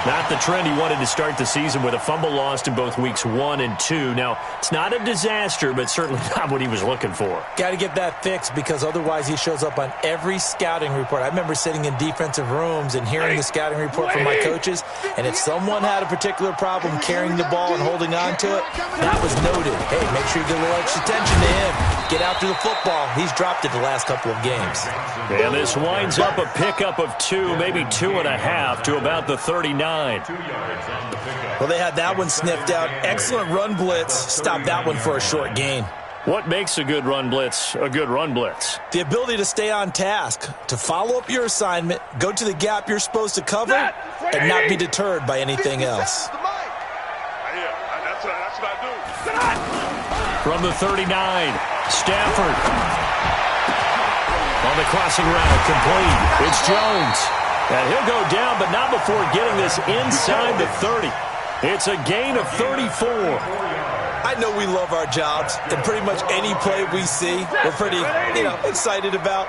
E: Not the trend he wanted to start the season with a fumble lost in both weeks 1 and 2. Now, it's not a disaster, but certainly not what he was looking for.
F: Got to get that fixed because otherwise he shows up on every scouting report. I remember sitting in defensive rooms and hearing the scouting report from my coaches, and if someone had a particular problem carrying the ball and holding on to it, that was noted. Hey, make sure you get a little extra attention to him. Get after the football. He's dropped it the last couple of games.
E: And this winds up a pickup of 2, maybe 2.5 to about the 39.
F: Well, they had that one sniffed out. Excellent run blitz. Stopped that one for a short gain.
E: What makes a good run blitz a good run blitz?
F: The ability to stay on task, to follow up your assignment, go to the gap you're supposed to cover, and not be deterred by anything else.
G: That's what I do.
E: From the 39, Stafford. On the crossing route, complete. It's Jones. And he'll go down, but not before getting this inside the 30. It's a gain of 34.
F: I know we love our jobs, and pretty much any play we see, we're pretty, excited about.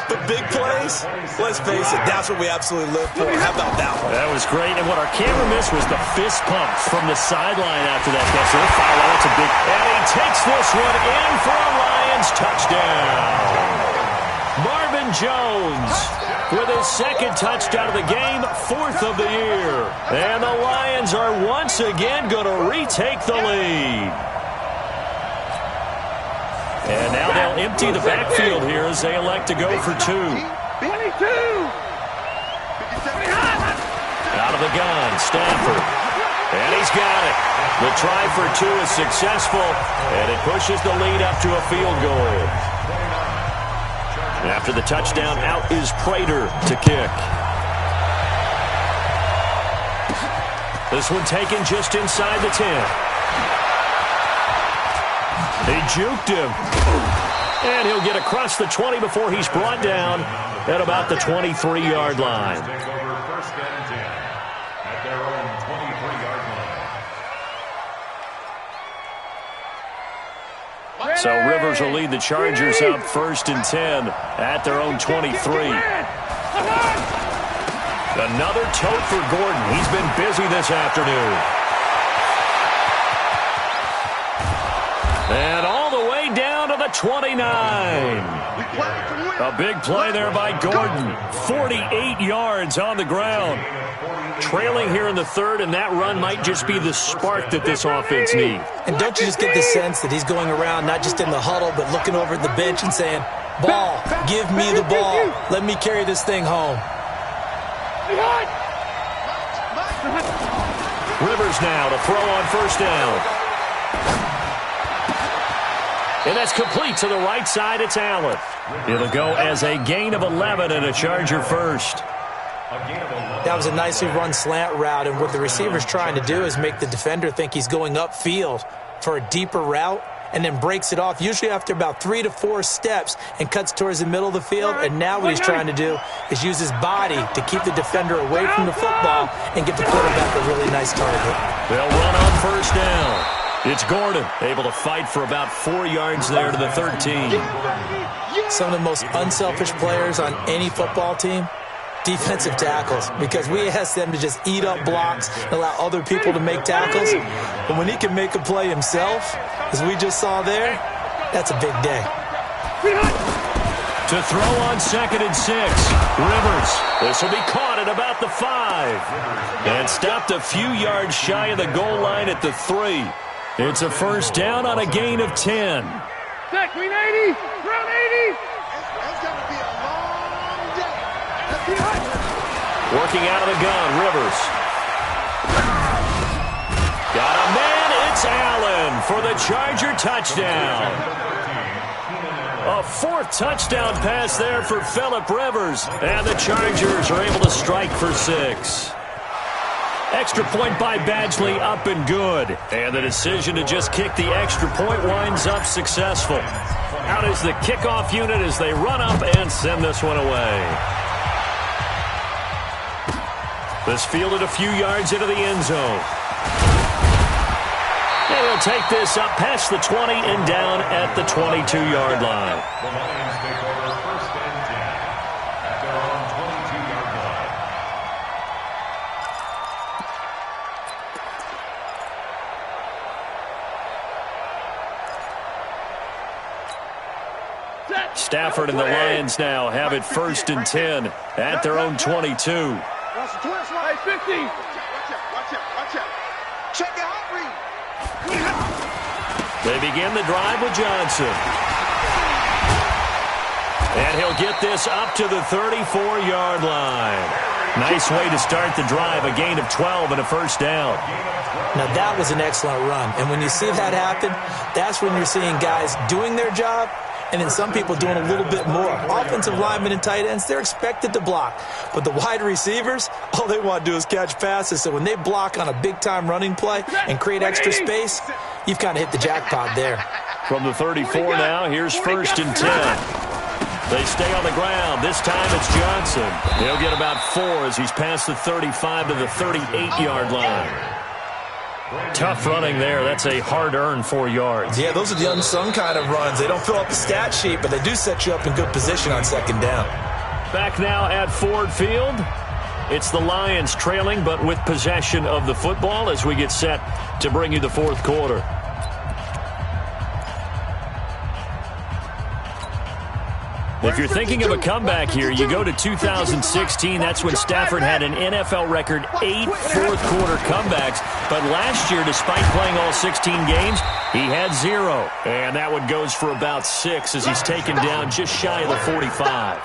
F: But big plays, let's face it, that's what we absolutely live for. How about that one?
E: That was great, and what our camera missed was the fist pump from the sideline after that catch. So they'll foul out. It's a big, and he takes this one in for a Lions touchdown. Marvin Jones with his 2nd touchdown of the game, 4th of the year. And the Lions are once again going to retake the lead. And now they'll empty the backfield here as they elect to go for 2.
G: 22.
E: Out of the gun, Stafford. And he's got it. The try for 2 is successful, and it pushes the lead up to a field goal. After the touchdown, out is Prater to kick. This one taken just inside the 10. They juked him. And he'll get across the 20 before he's brought down at about the 23-yard line. So Rivers will lead the Chargers up 1st and 10 at their own 23. Another tote for Gordon. He's been busy this afternoon. And all the way down to the 29. A big play there by Gordon. 48 yards on the ground. Trailing here in the 3rd, and that run might just be the spark that this offense needs.
F: And don't you just get the sense that he's going around not just in the huddle, but looking over at the bench and saying, ball, give me the ball. Let me carry this thing home.
E: Rivers now to throw on 1st down. And that's complete to the right side. It's Allen. It'll go as a gain of 11 and a Charger first.
F: That was a nicely run slant route, and what the receiver's trying to do is make the defender think he's going upfield for a deeper route, and then breaks it off, usually after about 3 to 4 steps, and cuts towards the middle of the field. And now what he's trying to do is use his body to keep the defender away from the football and get the quarterback a really nice target.
E: They'll run on first down. It's Gordon, able to fight for about 4 yards there to the 13.
F: Some of the most unselfish players on any football team, defensive tackles, because we ask them to just eat up blocks and allow other people to make tackles. But when he can make a play himself, as we just saw there, that's a big day.
E: To throw on 2nd and 6, Rivers. This will be caught at about the 5. And stopped a few yards shy of the goal line at the 3. It's a first down on a gain of 10.
G: Back, green 80, round 80. It's going to be a long day.
E: Working out of the gun, Rivers. Got a man, it's Allen for the Charger touchdown. A 4th touchdown pass there for Phillip Rivers. And the Chargers are able to strike for 6. Extra point by Badgley, up and good. And the decision to just kick the extra point winds up successful. Out is the kickoff unit as they run up and send this one away. This fielded a few yards into the end zone. And he'll take this up past the 20 and down at the 22-yard line.
H: The Lions take over first and 10 at their own 22-yard line.
E: Stafford and the Lions now have it first and 10 at their own 22.
G: Hey, 50. Watch out. Check it out, Reed.
E: They begin the drive with Johnson. And he'll get this up to the 34-yard line. Nice way to start the drive, a gain of 12 and a first down.
F: Now that was an excellent run. And when you see that happen, that's when you're seeing guys doing their job and then some people doing a little bit more. Offensive linemen and tight ends, they're expected to block. But the wide receivers, all they want to do is catch passes. So when they block on a big-time running play and create extra space, you've kind of hit the jackpot there.
E: From the 34 now, here's first and 10. They stay on the ground. This time it's Johnson. He'll get about 4 as he's past the 35 to the 38-yard line. Tough running there. That's a hard-earned 4 yards.
F: Yeah, those are the unsung kind of runs. They don't fill up the stat sheet, but they do set you up in good position on second down.
E: Back now at Ford Field. It's the Lions trailing, but with possession of the football as we get set to bring you the fourth quarter. If you're thinking of a comeback here, you go to 2016. That's when Stafford had an NFL record 8 fourth-quarter comebacks. But last year, despite playing all 16 games, he had 0. And that one goes for about 6 as he's taken down just shy of the 45.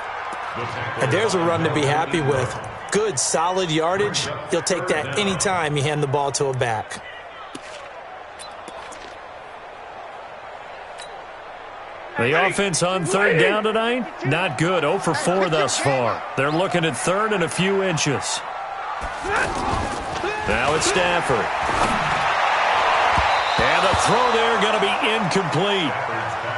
F: And there's a run to be happy with. Good, solid yardage. He'll take that anytime you hand the ball to a back.
E: The offense on third down tonight, not good. 0 for 4 thus far. They're looking at third and a few inches. Now it's Stafford. And the throw there going to be incomplete.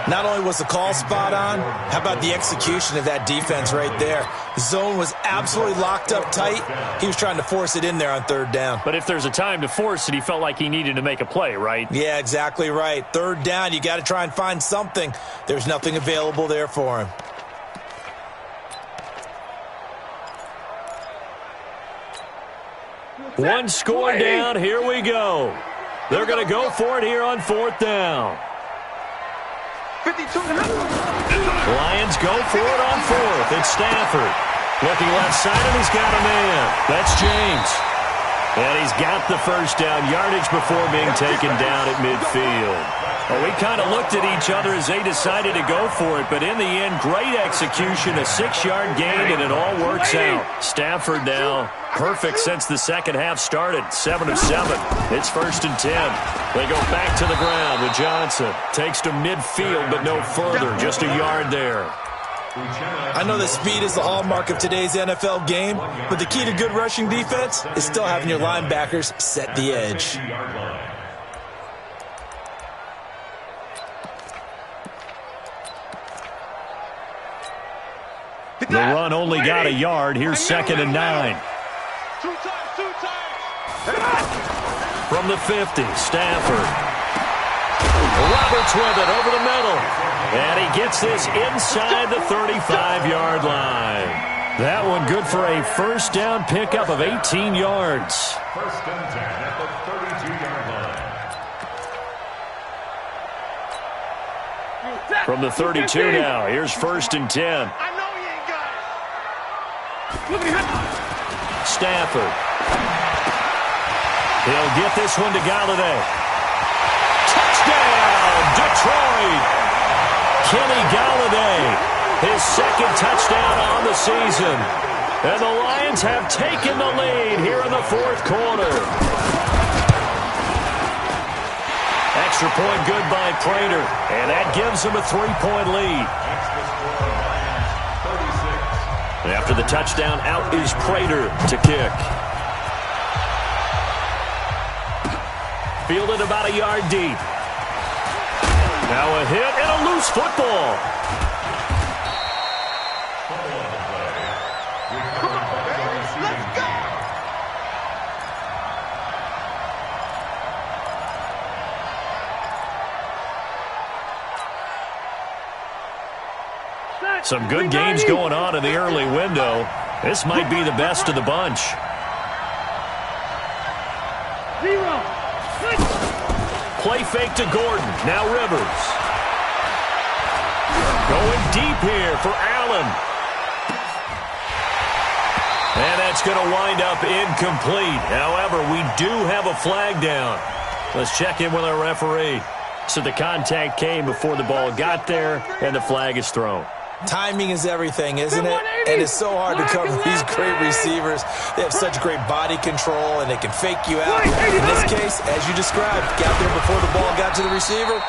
F: Not only was the call spot on, how about the execution of that defense right there? The zone was absolutely locked up tight. He was trying to force it in there on third down.
E: But if there's a time to force it, he felt like he needed to make a play, right?
F: Yeah, exactly right. Third down, you got to try and find something. There's nothing available there for him.
E: One score down, here we go. They're going to go for it here on fourth down.
G: 52.
E: Lions go for it on fourth. It's Stafford. Looking left side, and he's got a man. That's James. And he's got the first down, yardage before being taken down at midfield. Well, we kind of looked at each other as they decided to go for it, but in the end, great execution, a 6-yard gain, and it all works out. Stafford now perfect since the second half started, 7 of 7. It's 1st and 10. They go back to the ground with Johnson. Takes to midfield, but no further, just a yard there.
F: I know that speed is the hallmark of today's NFL game, but the key to good rushing defense is still having your linebackers set the edge.
E: The run only got a yard. Here's 2nd and 9. From the 50, Stafford. Roberts with it over the middle. And he gets this inside the 35-yard line. That one good for a first down pickup of 18 yards.
H: 1st and 10 at the 32-yard line.
E: From the 32 now, here's 1st and 10. Stafford. He'll get this one to Galladay. Touchdown, Detroit! Kenny Galladay, his 2nd touchdown on the season. And the Lions have taken the lead here in the 4th quarter. Extra point good by Prater, and that gives them a 3-point lead. After the touchdown, out is Prater to kick. Fielded about a yard deep. Now a hit and a loose football. Some good games going on in the early window. This might be the best of the bunch. Play fake to Gordon. Now Rivers. Going deep here for Allen. And that's going to wind up incomplete. However, we do have a flag down. Let's check in with our referee. So the contact came before the ball got there, and the flag is thrown.
F: Timing is everything, isn't it? And it's so hard to cover these great receivers. They have such great body control, and they can fake you out. In this case, as you described, got there before the ball got to the receiver.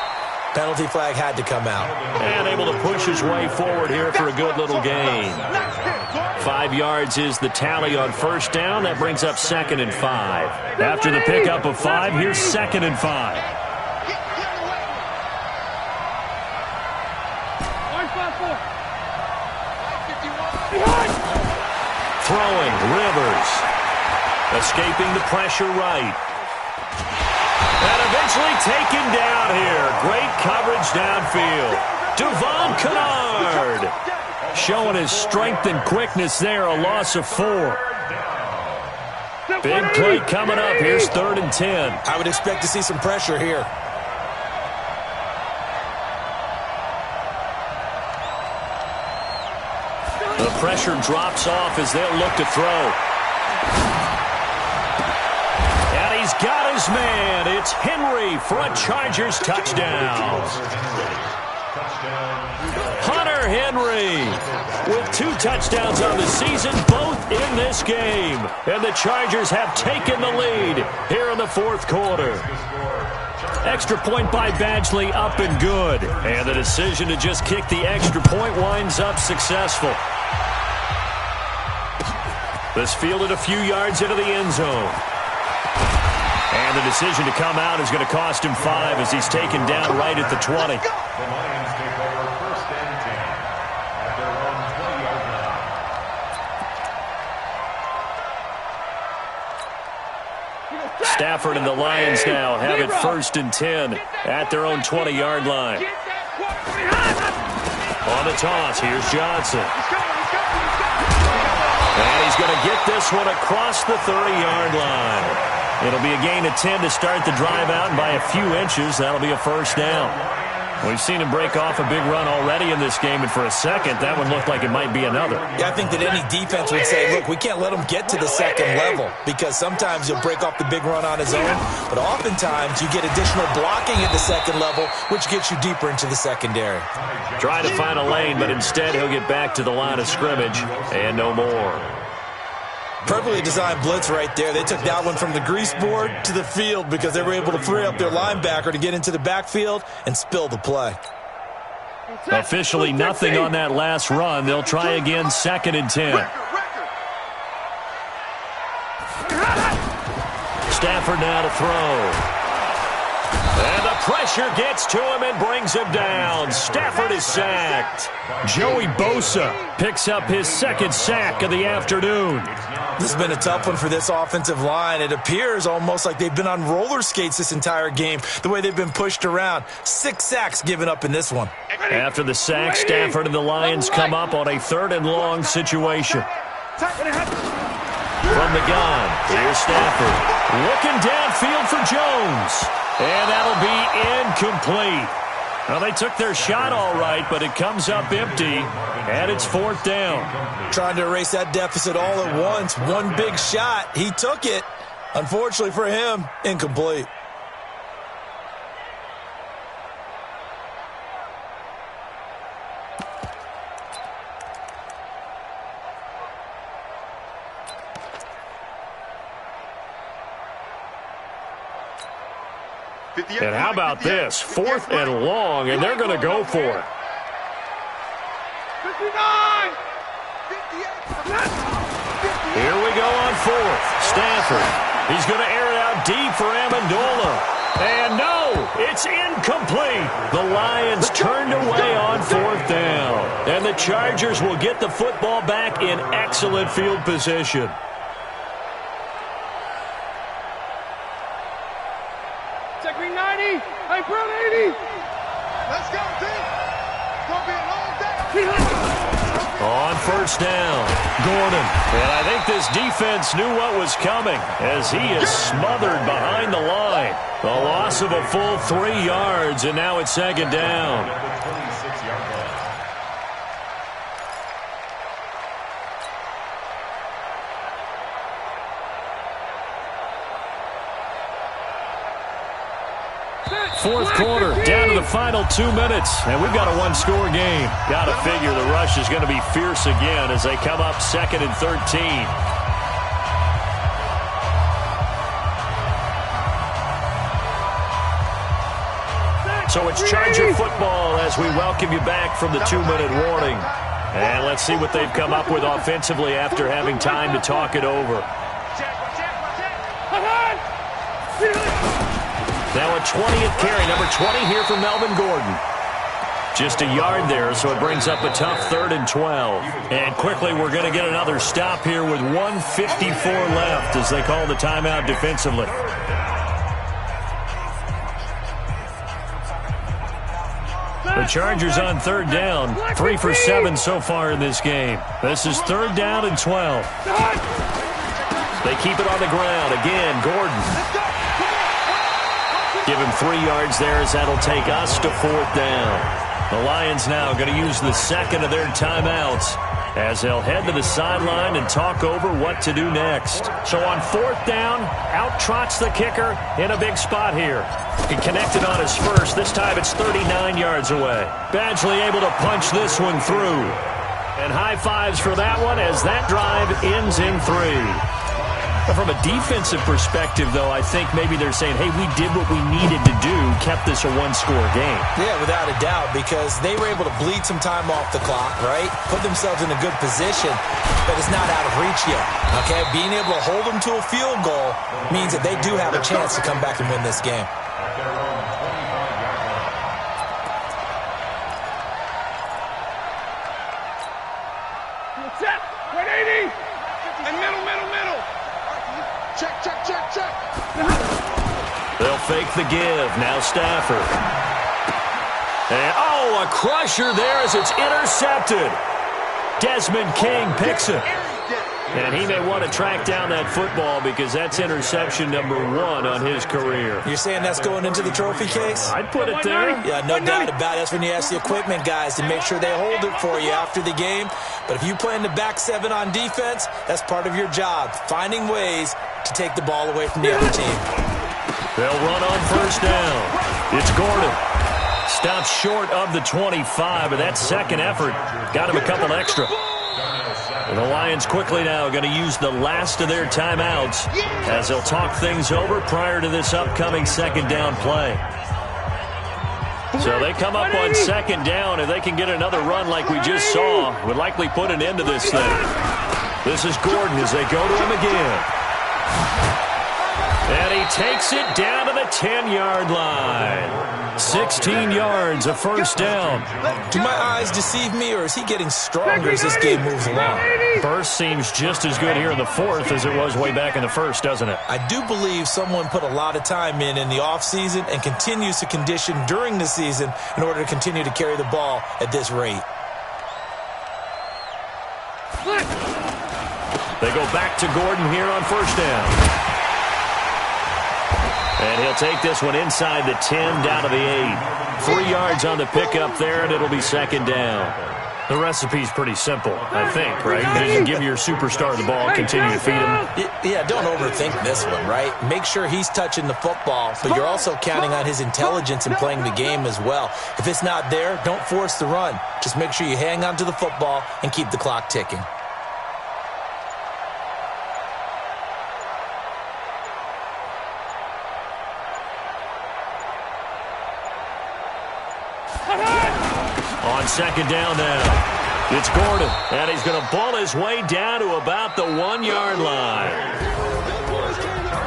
F: Penalty flag had to come out.
E: And able to push his way forward here for a good little gain. 5 yards is the tally on 1st down. That brings up 2nd and 5. After the pickup of 5, here's 2nd and 5. Throwing, Rivers. Escaping the pressure right. And eventually taken down here. Great coverage downfield. Devon Kennard. Showing his strength and quickness there. A loss of 4. Big play coming up. Here's 3rd and 10.
F: I would expect to see some pressure here.
E: The pressure drops off as they'll look to throw. And he's got his man. It's Henry for a Chargers touchdown. Hunter Henry with 2 touchdowns on the season, both in this game. And the Chargers have taken the lead here in the 4th quarter. Extra point by Badgley up and good. And the decision to just kick the extra point winds up successful. This fielded a few yards into the end zone. And the decision to come out is going to cost him 5 as he's taken down right at the 20.
H: The Lions take over 1st and 10 at their own 20-yard line.
E: Stafford and the Lions now have it 1st and 10 at their own 20-yard line. On the toss, here's Johnson. And he's going to get this one across the 30-yard line. It'll be a gain of 10 to start the drive out, and by a few inches, that'll be a 1st down. We've seen him break off a big run already in this game, and for a second, that one looked like it might be another.
F: Yeah, I think that any defense would say, look, we can't let him get to the second level, because sometimes he'll break off the big run on his own, but oftentimes you get additional blocking at the second level, which gets you deeper into the secondary.
E: Trying to find a lane, but instead he'll get back to the line of scrimmage, and no more.
F: Perfectly designed blitz right there. They took that one from the grease board to the field because they were able to free up their linebacker to get into the backfield and spill the play.
E: Officially nothing on that last run. They'll try again, 2nd and 10. Stafford now to throw. And the pressure gets to him and brings him down. Stafford is sacked. Joey Bosa picks up his 2nd sack of the afternoon.
F: This has been a tough one for this offensive line. It appears almost like they've been on roller skates this entire game, the way they've been pushed around. 6 sacks given up in this one.
E: After the sack, Stafford and the Lions come up on a 3rd and long situation. From the gun, here's Stafford. Looking downfield for Jones. And that'll be incomplete. Well, they took their shot all right, but it comes up empty, and it's 4th down.
F: Trying to erase that deficit all at once. One big shot. He took it. Unfortunately for him, incomplete.
E: And how about this? 4th and long, and they're going to go for it.
G: 59!
E: Here we go on 4th. Stafford. He's going to air it out deep for Amendola. And no, it's incomplete. The Lions turned away on 4th down. And the Chargers will get the football back in excellent field position.
G: Check me 90. Hey, Brown 80. Let's go, team. It's going to be a long day.
E: On 1st down, Gordon. And I think this defense knew what was coming as he is smothered behind the line. The loss of a full 3 yards, and now it's 2nd down. Fourth quarter, down to the final 2 minutes, and we've got a 1-score game. Got to figure the rush is going to be fierce again as they come up 2nd and 13. So it's Charger football as we welcome you back from the 2-minute warning. And let's see what they've come up with offensively after having time to talk it over. Now a 20th carry, number 20 here for Melvin Gordon. Just a yard there, so it brings up a tough 3rd and 12. And quickly, we're going to get another stop here with 1:54 left as they call the timeout defensively. The Chargers on 3rd down, 3 for 7 so far in this game. This is 3rd down and 12. They keep it on the ground. Again, Gordon. Give him 3 yards there as that'll take us to 4th down. The Lions now going to use the 2nd of their timeouts as they'll head to the sideline and talk over what to do next. So on 4th down, out trots the kicker in a big spot here. He connected on his first. This time it's 39 yards away. Badgley able to punch this one through. And high fives for that one as that drive ends in 3. From a defensive perspective, though, I think maybe they're saying, hey, we did what we needed to do, kept this a 1-score game.
F: Yeah, without a doubt, because they were able to bleed some time off the clock, right? Put themselves in a good position, but it's not out of reach yet, okay? Being able to hold them to a field goal means that they do have a chance to come back and win this game.
G: Check, 180. And middle. Check.
E: They'll fake the give. Now Stafford. And, a crusher there as it's intercepted. Desmond King picks it. And he may want to track down that football because that's interception number 1 on his career.
F: You're saying that's going into the trophy case?
E: I'd put it there.
F: Yeah, no doubt about it. That's when you ask the equipment guys to make sure they hold it for you after the game. But if you play in the back 7 on defense, that's part of your job, finding ways to take the ball away from the other team.
E: They'll run on first down. It's Gordon. Stops short of the 25, but that second effort got him a couple extra. The Lions quickly now going to use the last of their timeouts as they'll talk things over prior to this upcoming second down play. So they come up on second down. If they can get another run like we just saw, would likely put an end to this thing. This is Gordon as they go to him again. And he takes it down to the 10-yard line. 16 yards, a first down.
F: Do my eyes deceive me, or is he getting stronger as this game moves along?
E: Burst seems just as good here in the fourth as it was way back in the first, doesn't it?
F: I do believe someone put a lot of time in the offseason and continues to condition during the season in order to continue to carry the ball at this rate.
E: They go back to Gordon here on first down. And he'll take this one inside the 10, down to the 8. 3 yards on the pickup there, and it'll be second down. The recipe's pretty simple, I think, right? You give your superstar the ball, continue to feed him.
F: Yeah, don't overthink this one, right? Make sure he's touching the football, but you're also counting on his intelligence in playing the game as well. If it's not there, don't force the run. Just make sure you hang on to the football and keep the clock ticking.
E: On second down now, it's Gordon, and he's going to ball his way down to about the 1-yard line.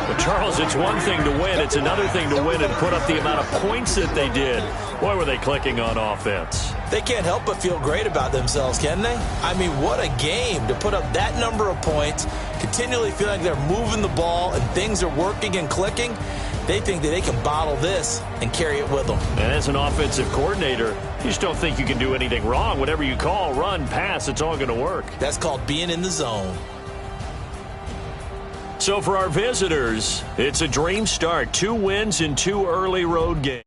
E: But Charles, it's one thing to win. It's another thing to win and put up the amount of points that they did. Boy, were they clicking on offense.
F: They can't help but feel great about themselves, can they? I mean, what a game to put up that number of points, continually feeling like they're moving the ball and things are working and clicking. They think that they can bottle this and carry it with them.
E: And as an offensive coordinator, you just don't think you can do anything wrong. Whatever you call, run, pass, it's all going to work.
F: That's called being in the zone.
E: So for our visitors, it's a dream start. 2 wins in 2 early road games.